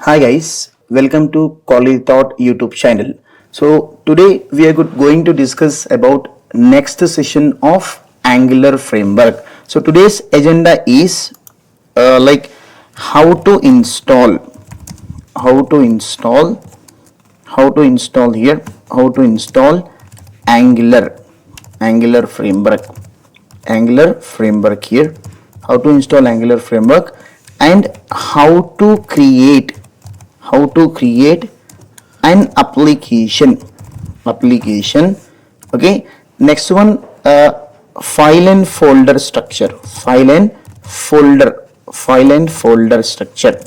Hi guys, welcome to College Thought YouTube channel. So today we are going to discuss about next session of Angular framework. So today's agenda is like how to install, how to install, how to install here, how to install Angular framework, Angular framework here, how to install Angular framework and how to create an application. Okay, next one, file and folder structure, file and folder structure,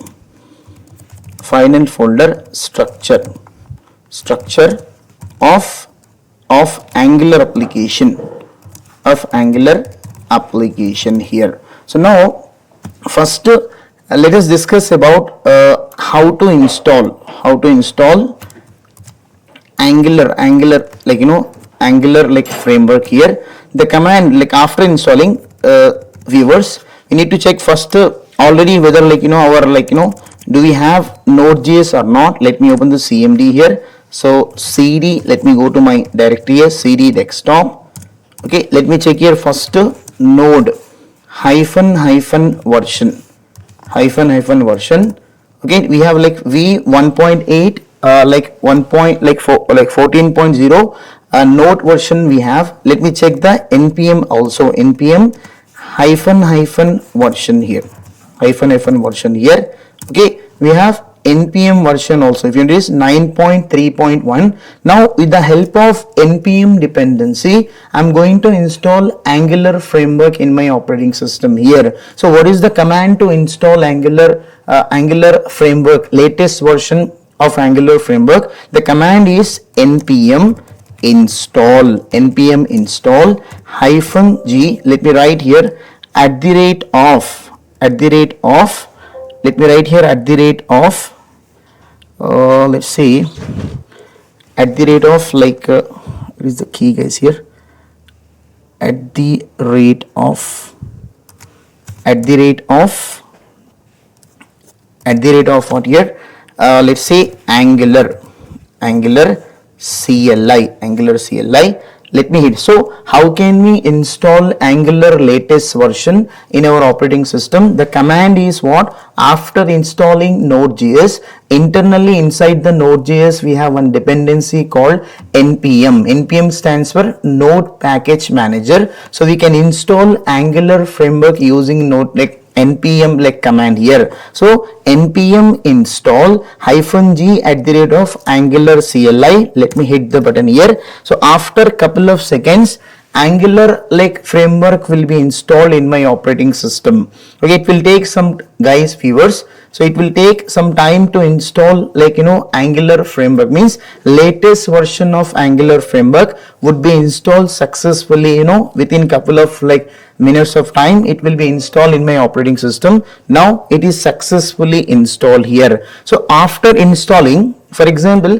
file and folder structure of Angular application, here. So now first let us discuss about how to install Angular framework here. The command, like after installing, viewers, we need to check first already whether do we have Node.js or not. Let me open the CMD here. So cd, let me go to my directory here, cd desktop. Okay, let me check here first node hyphen version. Okay, we have like v 1.8 14.0 node version we have. Let me check the npm also, npm hyphen version here, version here. Okay, we have npm version also. If you notice 9.3.1. now with the help of npm dependency, I'm going to install Angular framework in my operating system here. So what is the command to install Angular framework, latest version of Angular framework? The command is npm install -g. Let me write here at the rate of let me write here at the rate of let's say at the rate of what is the key guys here, at the rate of what here, let's say Angular CLI. Let me hit. So how can we install Angular latest version in our operating system? The command is what? After installing Node.js, internally inside the Node.js we have one dependency called npm. npm stands for Node Package Manager. So we can install Angular framework using Node npm command here. So npm install -g at the rate of Angular CLI. Let me hit the button here. So after couple of seconds, Angular framework will be installed in my operating system. Okay, it will take some viewers. So it will take some time to install Angular framework, means latest version of Angular framework would be installed successfully within couple of minutes of time. It will be installed in my operating system. Now it is successfully installed here. So after installing, for example,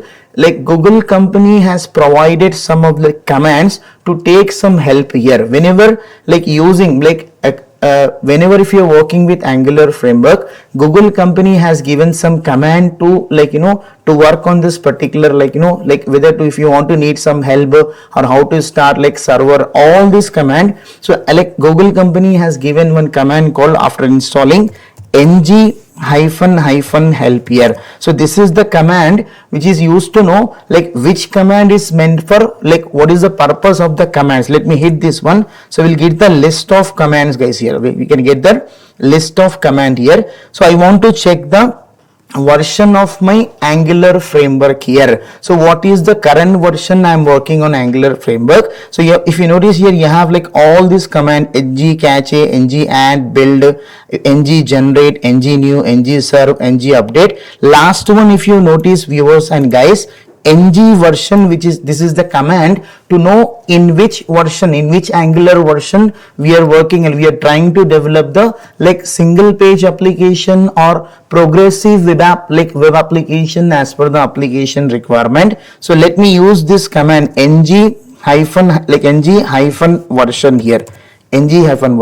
Google company has provided some of the commands to take some help here. Whenever using whenever if you're working with Angular framework, Google company has given some command to to work on this particular whether to, if you want to need some help or how to start server, all this command. So Google company has given one command called, after installing, ng -help here. So this is the command which is used to know which command is meant for, what is the purpose of the commands. Let me hit this one. So we'll get the list of commands guys here. We can get the list of command here. So I want to check the version of my Angular framework here. So what is the current version I am working on Angular framework? So if you notice here, you have all these command: ng cache, ng add, build, ng generate, ng new, ng serve, ng update. Last one, if you notice viewers and guys, ng version, which is, this is the command to know in which version, in which Angular version we are working, and we are trying to develop the single page application or progressive web application as per the application requirement. So let me use this command ng version here, ng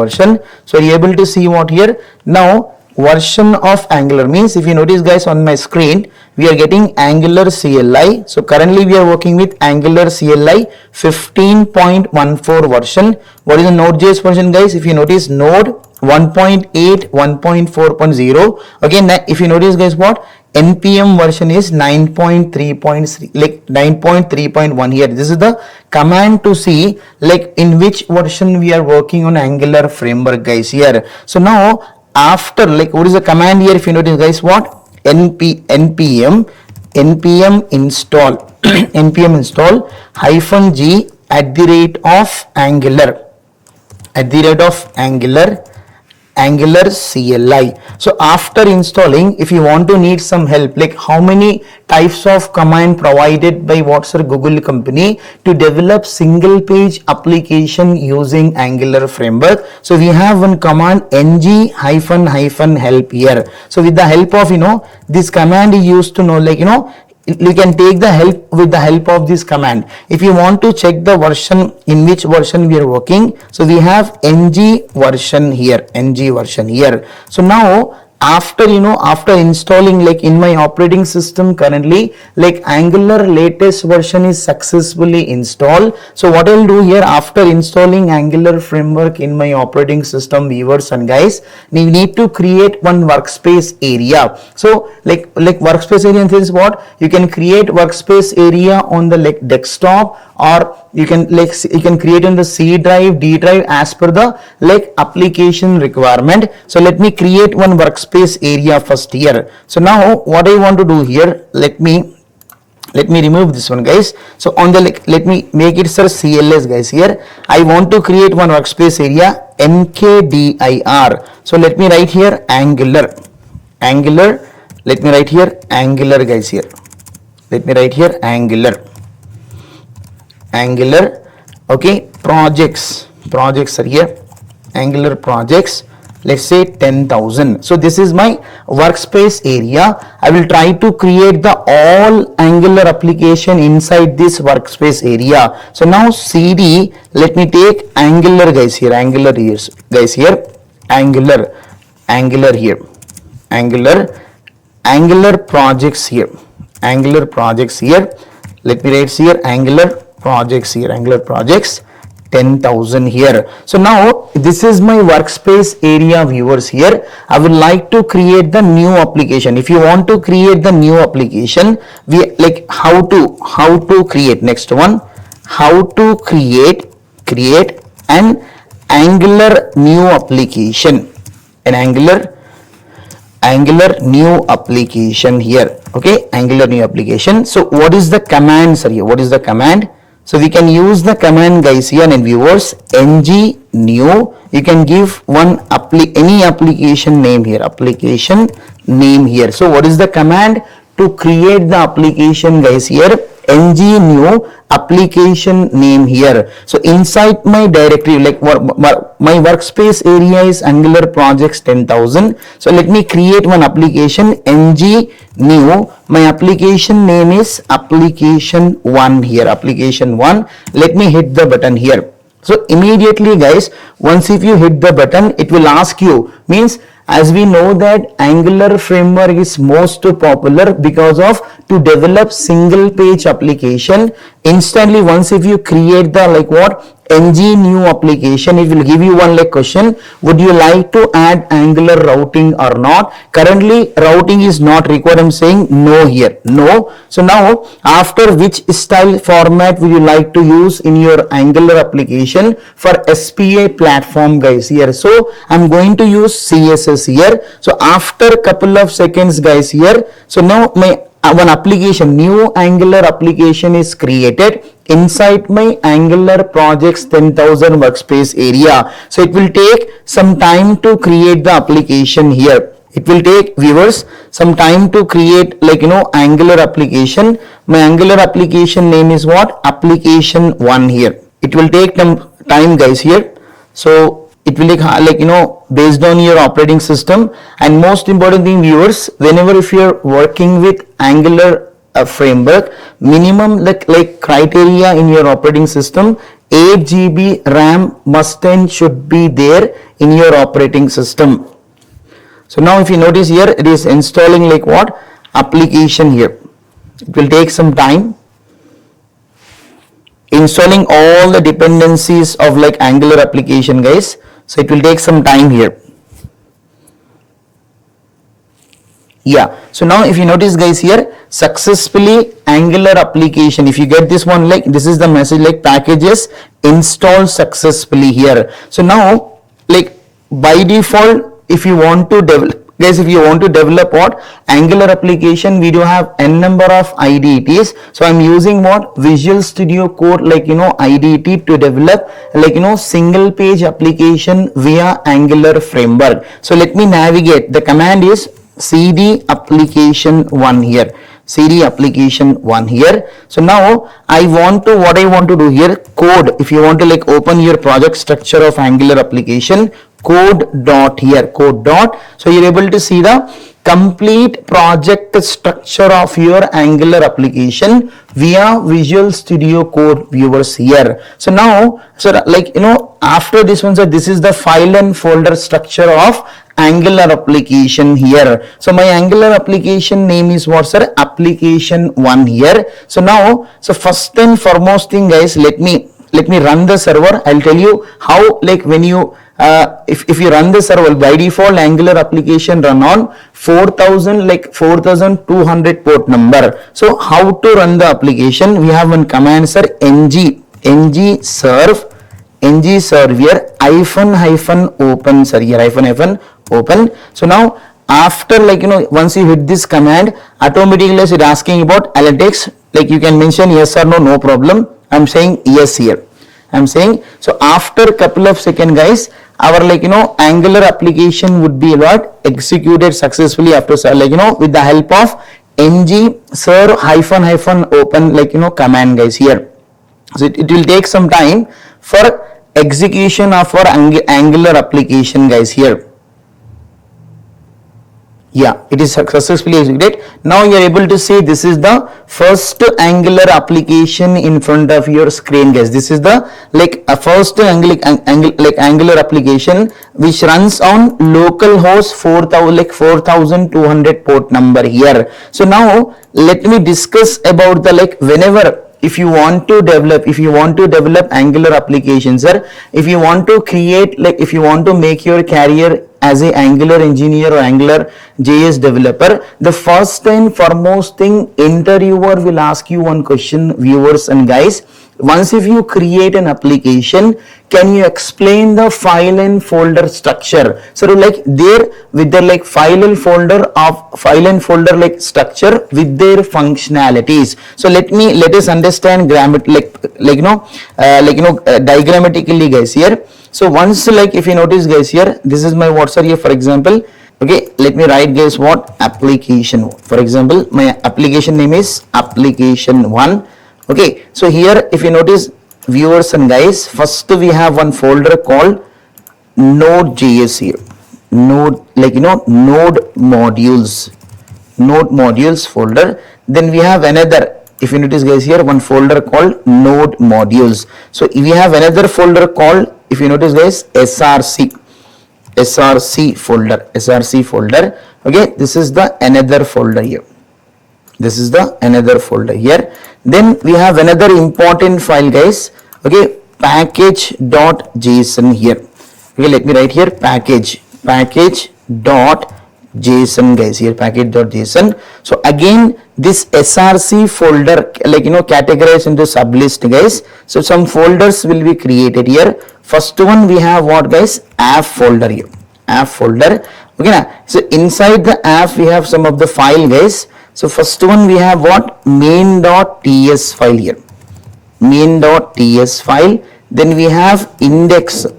version. So you're able to see what here. Now version of Angular means, if you notice guys on my screen, we are getting Angular CLI. So currently we are working with Angular CLI 15.14 version. What is the Node.js version guys? If you notice, Node 1.8, 1.4.0. Again, if you notice guys, what npm version is 9.3.3, like 9.3.1 here. This is the command to see like in which version we are working on Angular framework guys here. So now after, like, what is the command here? If you notice guys, what npm install npm install -g Angular CLI. So after installing, if you want to need some help, like how many types of command provided by what's our Google company to develop single page application using Angular framework. So we have one command ng -help here. So with the help of this command is used to know, like you can take the help with the help of this command. If you want to check the version, in which version we are working, so we have ng version here. So now after after installing, like in my operating system currently, like Angular latest version is successfully installed. So what I'll do here, after installing Angular framework in my operating system, viewers and guys, we need to create one workspace area. So like workspace area is what you can create workspace area on the desktop, or you can create in the C drive, D drive as per the application requirement. So let me create one workspace area first here. So now what I want to do here, let me remove this one guys. So on the let me make it CLS guys. Here I want to create one workspace area mkdir. So let me write here Angular. Let me write here Angular guys here. Let me write here Angular. Okay, projects are here. Angular projects, let's say 10,000. So this is my workspace area. I will try to create the all Angular application inside this workspace area. So now cd, let me take Angular guys here. Angular projects here. Let me write here Angular projects 10,000 here. So now this is my workspace area, viewers. Here I would like to create the new application. If you want to create the new application, we like how to create. Next one, how to create an Angular new application, Angular new application here. Okay, Angular new application. So what is the command, sir? Here, what is the command? So we can use the command guys here, and viewers, ng new. You can give one any application name here. So what is the command to create the application guys here? ng new application name here. So inside my directory, like my workspace area is Angular projects 10,000. So let me create one application ng new. My application name is application1 here. Application1. Let me hit the button here. So immediately guys, once if you hit the button, it will ask you, means as we know that Angular framework is most popular because of to develop single page application. Instantly once if you create the ng new application, it will give you one question, would you like to add Angular routing or not? Currently routing is not required. I'm saying no here, no. So now after which style format would you like to use in your Angular application for SPA platform guys here? So I'm going to use CSS here. So after couple of seconds guys here, so now my one application, new Angular application is created inside my Angular projects 10,000 workspace area. So it will take some time to create the application here. It will take, viewers, some time to create Angular application. My Angular application name is what? Application1 here. It will take some time guys here. So it will take based on your operating system. And most important thing, viewers, whenever if you are working with Angular framework, minimum criteria in your operating system, 8 GB RAM must and should be there in your operating system. So now if you notice here, it is installing like what? Application here. It will take some time. Installing all the dependencies of like Angular application, guys. So it will take some time here. Yeah, so now if you notice guys here, successfully Angular application, if you get this one, like this is the message like packages installed successfully here. So now like by default, if you want to develop, guys, if you want to develop what Angular application, we do have n number of IDEs. So I'm using what Visual Studio Code, like IDE to develop like single page application via Angular framework. So let me navigate. The command is cd application 1 here, cd application 1 here. So now what I want to do here, code. If you want to like open your project structure of Angular application, code dot here, code dot. So you're able to see the complete project structure of your Angular application via Visual Studio Code viewers here. So now, so like after this one, so this is the file and folder structure of Angular application here. So my Angular application name is what, sir? Application 1 here. So now, so first and foremost thing, guys, let me run the server. I'll tell you how, like when you if you run the server, by default Angular application run on 4200 port number. So how to run the application? We have one command, sir, ng serve here hyphen open, sir, here hyphen open. So now after like once you hit this command, automatically it asking about analytics, like you can mention yes or no problem. I'm saying yes here. I'm saying, so after couple of seconds, guys, our like Angular application would be what executed successfully after like with the help of ng serve hyphen open like command, guys, here. So it will take some time for execution of our Angular application, guys, here. Yeah, it is successfully executed. Now you are able to see this is the first Angular application in front of your screen, guys. This is the like a first Angular application which runs on localhost 4200 port number here. So now let me discuss about the like whenever if you want to develop Angular applications, sir, if you want to create, like if you want to make your career as a Angular engineer or Angular JS developer, the first and foremost thing, interviewer will ask you one question, viewers and guys. Once if you create an application, can you explain the file and folder structure? So like there with the like file and folder like structure with their functionalities. So let us understand diagrammatically, guys, here. So once like if you notice, guys, here this is my WhatsApp here, for example. Okay, let me write, guys, what application. For example, my application name is application 1. Okay, so here if you notice, viewers and guys, first we have one folder called Node.js here. Node modules folder. Then we have another, if you notice, guys, here one folder called Node modules. So we have another folder called, if you notice, guys, src folder. Okay, this is the another folder here. Then we have another important file, guys. Okay, package.json here. Okay, let me write here package.json, guys, here package.json. So again, this src folder, like categorized into sublist, guys. So some folders will be created here. First one we have what, guys? App folder here. Okay, now so inside the app we have some of the file, guys. So first one we have what? main.ts file here. Main.ts file. Then we have index.html.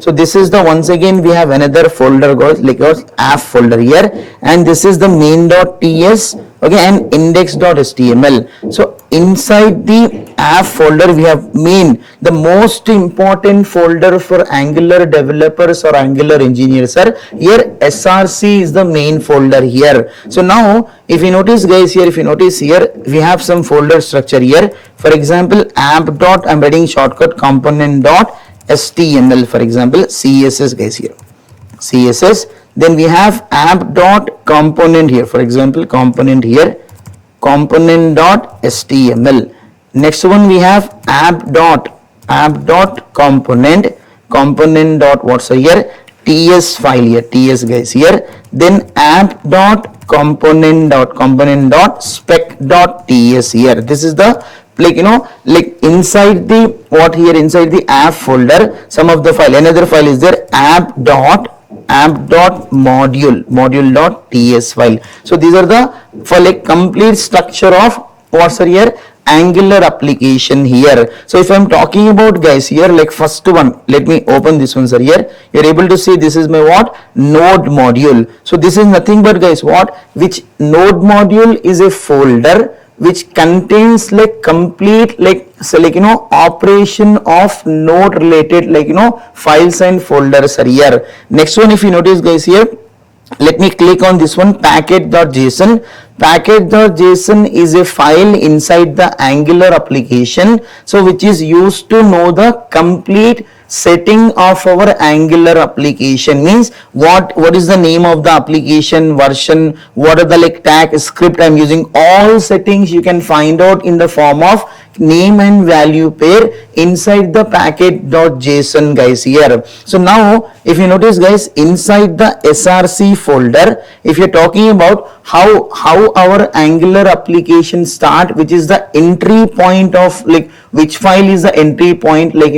So this is the, once again we have another folder called like app folder here, and this is the main.ts, okay, and index.html. So inside the app folder we have main, the most important folder for Angular developers or Angular engineers, are here src is the main folder here. So now if you notice, guys, here we have some folder structure here. For example, I'm writing shortcut component dot HTML, for example, CSS guys here, CSS. Then we have app dot component here, for example, component here, component dot HTML. Next one we have app dot component, component dot what's here, TS file here, TS guys here. Then app dot component dot spec dot TS here. This is the like like inside the what here, inside the app folder, some of the file, another file is there, app dot module dot TS file. So these are the for like complete structure of what's here, Angular application here. So if I'm talking about guys here, like first one, let me open this one, sir. Here you're able to see this is my what, node module. So this is nothing but guys what, which node module is a folder which contains like complete like so like operation of node related like files and folders are here. Next one, if you notice guys here, let me click on this one, package.json. Package.json is a file inside the Angular application, so which is used to know the complete setting of our Angular application. Means what is the name of the application, version, what are the like tag, script I'm using, all settings you can find out in the form of name and value pair inside the package.json guys here. So now if you notice guys, inside the src folder, if you're talking about how our Angular application start, which is the entry point of like which file is the entry point, like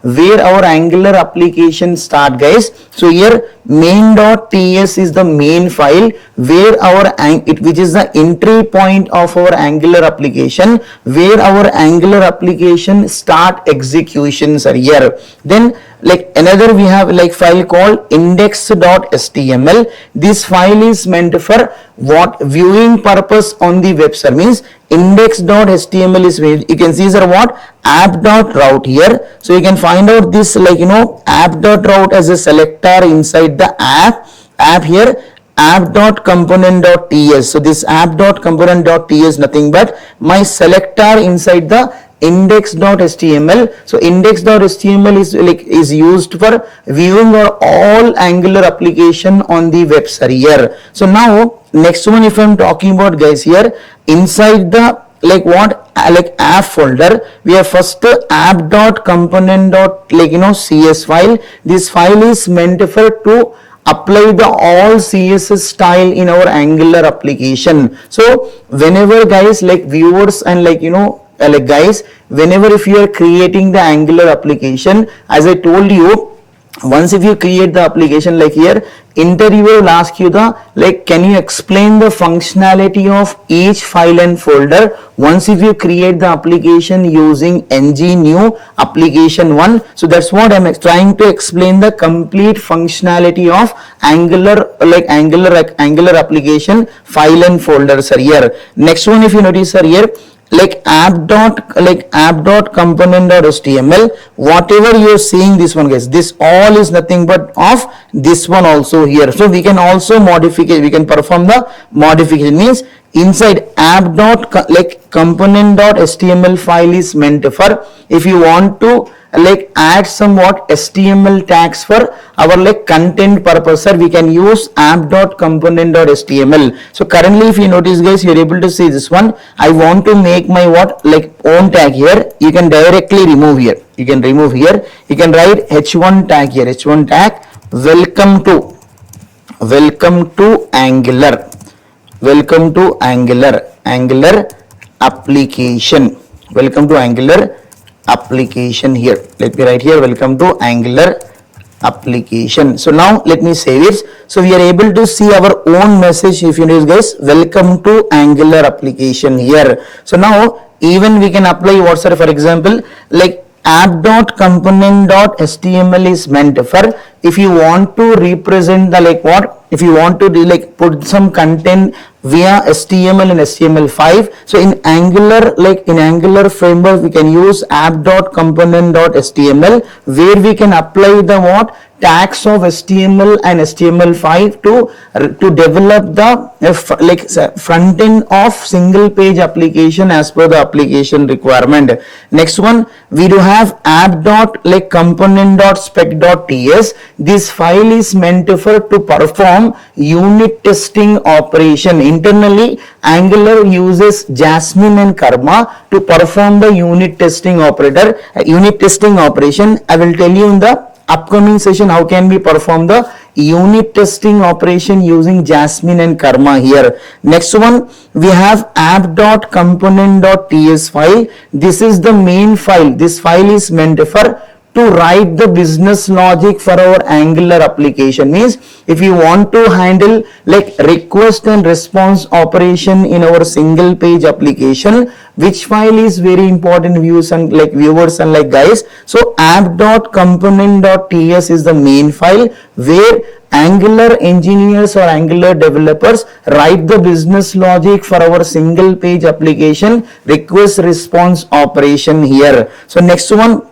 where our Angular application start guys. So here main.ts is the main file where our which is the entry point of our Angular application, where our Angular application start executions are here. Then like another we have like file called index.html. This file is meant for what, viewing purpose on the web server. Means index.html is, you can see sir what, app.route here. So you can find out this like app.route as a selector inside the app here, app.component.ts. So this app.component.ts nothing but my selector inside the index.html. So index.html is used for viewing all Angular application on the web server here. So now next one, if I'm talking about guys here, inside the like what, like app folder, we have first app.component cs file. This file is meant for to apply the all CSS style in our Angular application. So whenever guys like viewers and like like guys, whenever if you are creating the Angular application, as I told you, once if you create the application like here, interviewer will ask you the like, can you explain the functionality of each file and folder once if you create the application using ng new application 1. So that's what I'm trying to explain, the complete functionality of Angular, like Angular application file and folders are here. Next one, if you notice are here, like app.component.html, whatever you're seeing this one guys, this all is nothing but of this one also here. So we can also modify, we can perform the modification. Means inside app.component.html file is meant for if you want to like add somewhat HTML tags for our like content purpose, we can use app.component.html. So currently if you notice guys, you're able to see this one, I want to make my what like own tag here, you can directly remove here, you can remove here, you can write h1 tag here, h1 tag, welcome to Angular, welcome to Angular application, welcome to Angular application here. Let me write here, welcome to Angular application. So now let me save it. So we are able to see our own message. If you notice guys, welcome to Angular application here. So now even we can apply WhatsApp, for example, like app.component.html is meant for if you want to represent the like what if you want to do like put some content via HTML and HTML5. So in Angular, like in Angular framework, we can use app.component.html, where we can apply the what tags of HTML and HTML5 to develop the front end of single page application as per the application requirement. Next one, we do have app.component.spec.ts. This file is meant for to perform unit testing operation. Internally, Angular uses Jasmine and Karma to perform the unit testing operation. I will tell you in the upcoming session how can we perform the unit testing operation using Jasmine and Karma here. Next one, we have app.component.ts file. This is the main file. This file is meant for to write the business logic for our Angular application. Means if you want to handle like request and response operation in our single page application, which file is very important viewers and guys. So app.component.ts is the main file where Angular engineers or Angular developers write the business logic for our single page application request response operation here. So next one,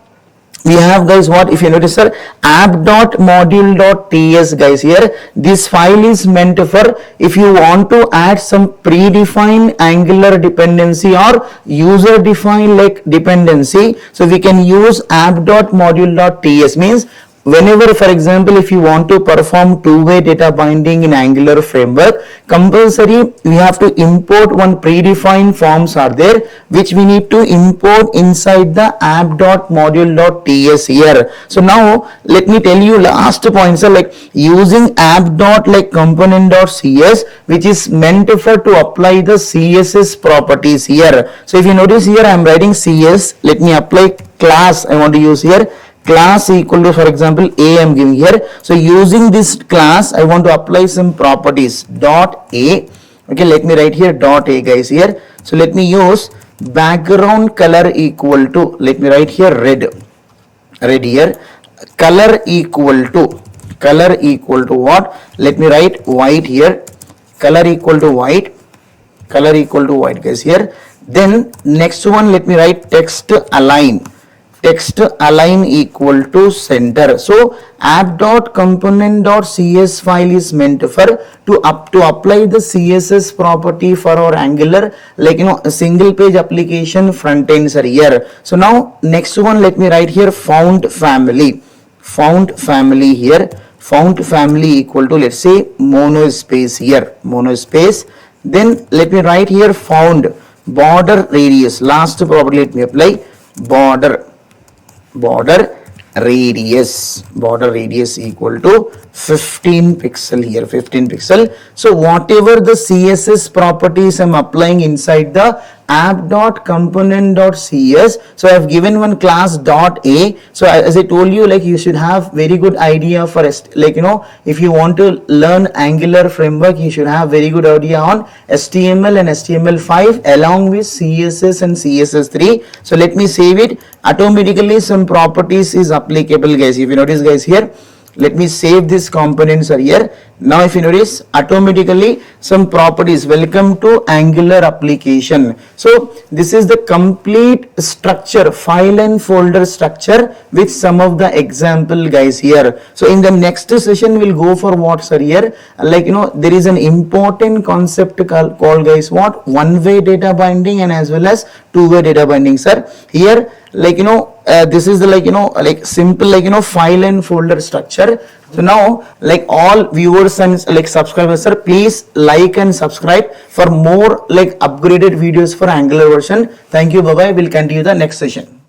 we have guys what, if you notice sir, app.module.ts guys here. This file is meant for if you want to add some predefined Angular dependency or user defined like dependency, so we can use app.module.ts. Means whenever, for example, if you want to perform two-way data binding in Angular framework, compulsory we have to import one predefined forms are there, which we need to import inside the app.module.ts here. So now let me tell you last points are like using app.component.cs, which is meant for to apply the CSS properties here. So if you notice here, I am writing CS. Let me apply class. I want to use here class equal to, for example, a I am giving here. So using this class, I want to apply some properties dot a. Okay, let me write here dot a guys here. So let me use background color equal to, let me write here red here, color equal to what? Let me write white here, color equal to white guys here. Then next one, let me write text align equal to center. So app.component.cs file is meant for to apply the CSS property for our Angular, a single page application front ends are here. So now next one, let me write here font family here, font family equal to, let's say, monospace here, monospace. Then let me write here font border radius, last property let me apply border radius equal to 15 pixel here, 15 pixel. So whatever the CSS properties I'm applying inside the app.component.cs, so I have given one class .a. So as I told you, like you should have very good idea for if you want to learn Angular framework, you should have very good idea on HTML and HTML5 along with CSS and CSS3. So let me save it. Automatically some properties is applicable guys. If you notice guys here, let me save these components are here. Now if you notice, automatically some properties, welcome to Angular application. So this is the complete structure, file and folder structure with some of the example guys here. So in the next session we'll go for what sir here, there is an important concept called guys what, one-way data binding and as well as two-way data binding sir. Here this is the simple file and folder structure. So now all viewers and subscribers sir, please like and subscribe for more upgraded videos for Angular version. Thank you, bye bye. We'll continue the next session.